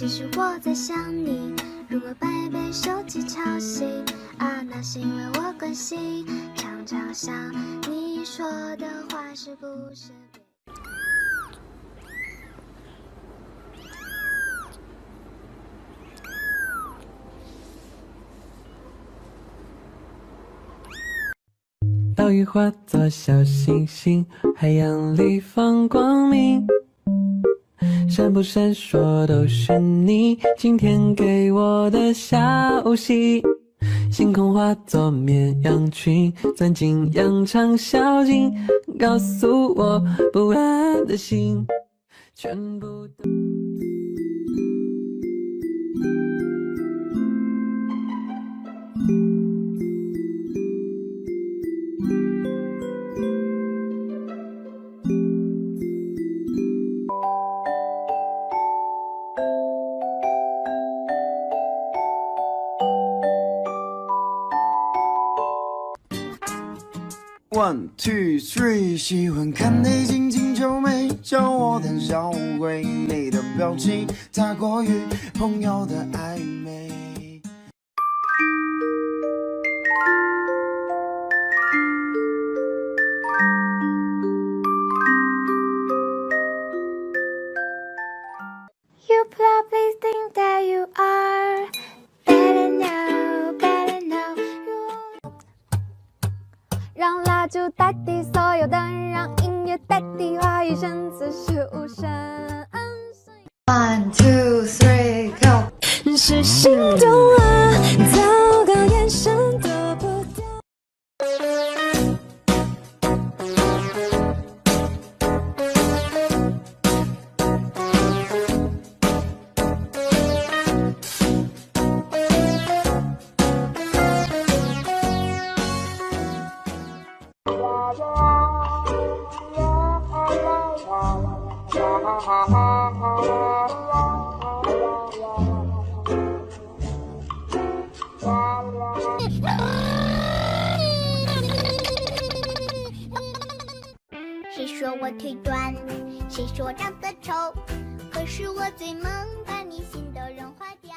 其实我在想你，如果被手机吵醒啊，那是因为我关心，常常想你说的话是不是？岛屿化作小星星，海洋里放光明，闪不闪烁都是你今天给我的消息。星空化作绵羊群，钻进羊肠小径，告诉我不安的心全部都。One, two, three， 喜欢看你紧紧皱眉，叫我胆小鬼，你的表情太过于朋友的暧昧。You probably think that you are better now, better now. 让蜡烛代替所有灯，让音乐代替话语声，此时无声。One, two, three, go！ 是心动了，糟糕，眼神躲不掉。谁说我腿短？谁说我长得丑？可是我最萌，把你心都融化掉。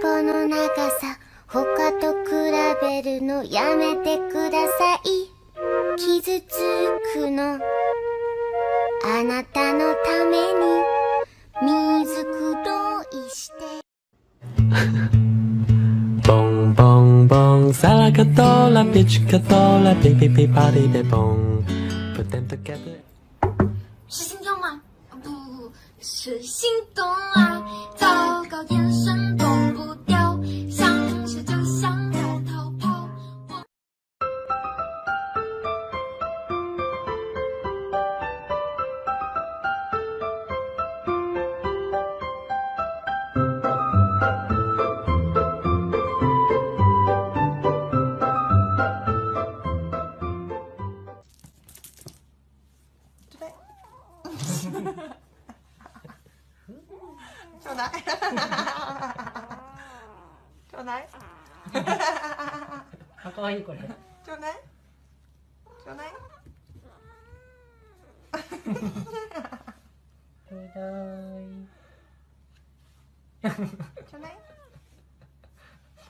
この長さ他と比べるのやめてください。傷つくのあなたのために水黒いして蹦蹦蹦，萨拉卡多拉，别去卡多拉，别别别，party 别蹦，put them together。是心跳吗？不是心动啊！糟糕，眼神躲不掉，想吃就想要逃跑。ちょうだい。ちょうだい。かわいいこれ。ちょうだい。ちょうだい。ちょうだい。ちょうだい。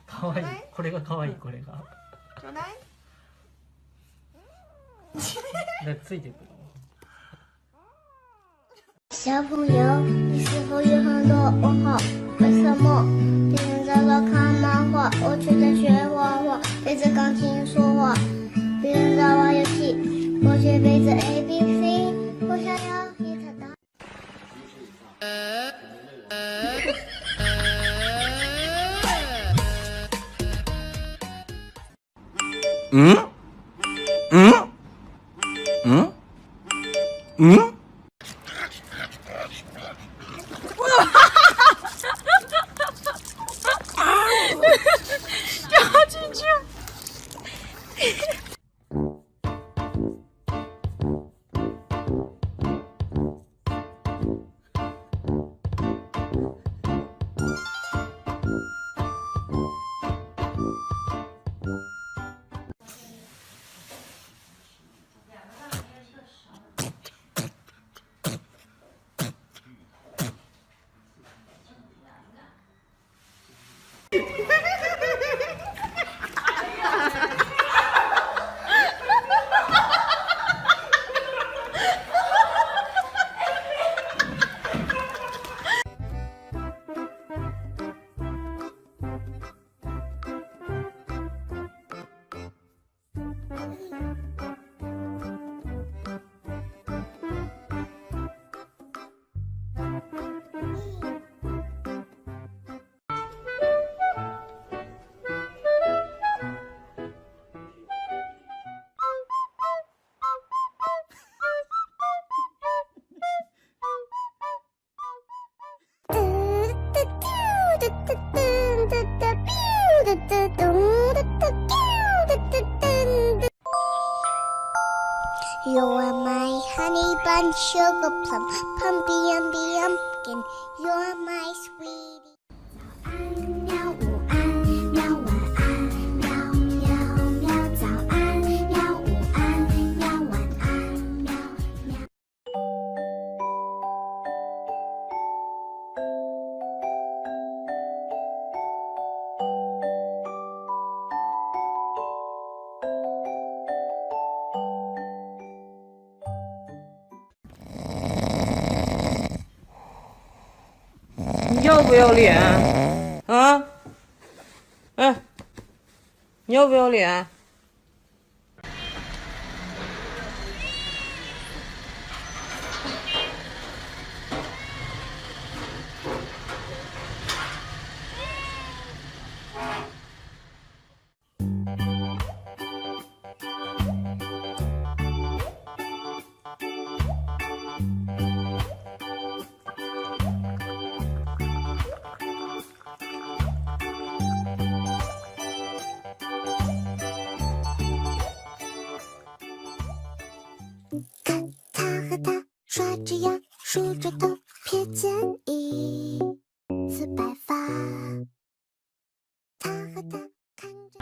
かわいい。これがかわいいこれが。ちょうだい。でついてくる。小朋友，你是否有很多问号？为什么别人在那看漫画，我却在学画画，对着钢琴说话？别人在玩游戏，我却背着 ABC。我想要一台大。You are my honey bun, sugar plum, pumpy umby umpkin. You are my sweetie. 喵午安，喵晚安，喵喵喵早安，喵午安，喵晚安，喵喵。你要不要脸啊？哎，你要不要脸？他和她刷着牙，梳着头，瞥见一丝白发。他和她看着。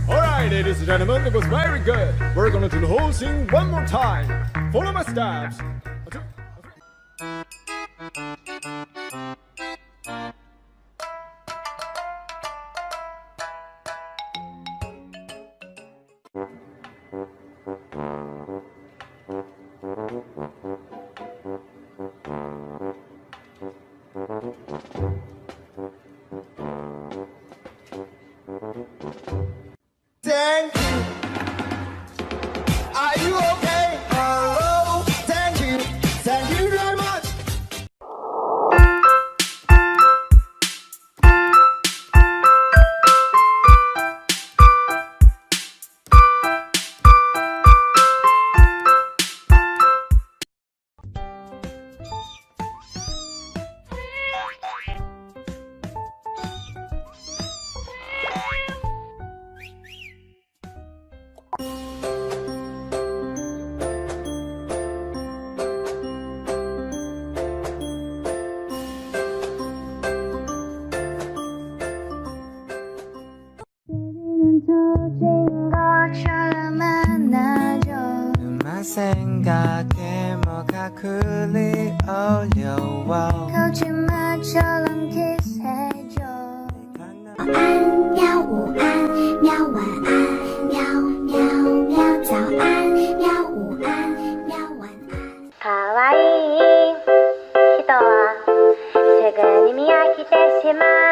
Alright, ladies and gentlemen, it was very good. We're gonna do the whole thing one more time. Follow my steps. Thank you. Are you okay? Hello. Thank you. 流亡。靠近马车浪 kiss 黑酒。早安，喵，午安，喵，晚安，喵喵喵，早安，喵，午安，喵，晚安。かわいい人はすぐに見飽きてしまう。